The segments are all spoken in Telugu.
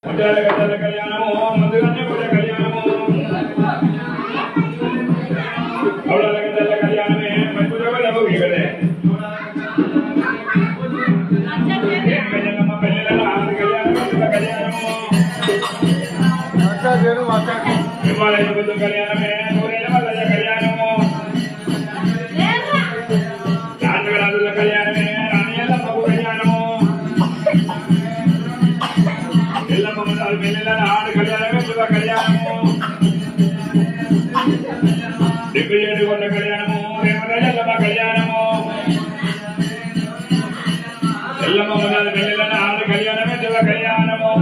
కళ్యాణము ముందుగానే కూడా కళ్యాణము కళ్యాణమే మంచి ఇక్కడే పెళ్ళిళ్ళ కళ్యాణము కళ్యాణమే కళ్యాణము రాజగరాజుల కళ్యాణమే రాణియల్ల కళ్యాణము పెళ్ళిళ్ళ ఆడు కళ్యాణమే కళ్యాణము దిగ్గుజేడు కొండ కళ్యాణము రేమరాజల్లమ్మ కళ్యాణము ఎల్లమ్మ మొదలు పెళ్ళిళ్ళ ఆడు కళ్యాణమే కళ్యాణము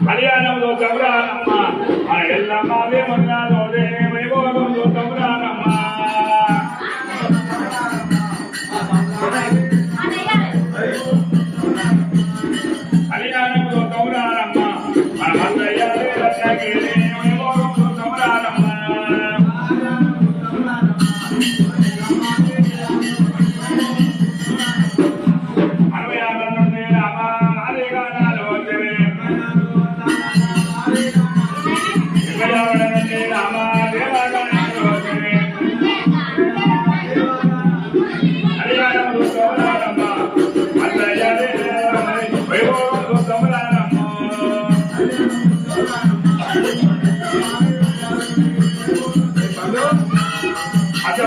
కళ్యాణంలో కబురానమ్మ మన ఎల్లమ్మే మొదలు వైభోగంలో కబురానమ్మ కళ్యాణంలో కబురానమ్మ మన మల్లయ్య రత్నగిరి వైభోగంలో కబురానమ్మ అచ్చ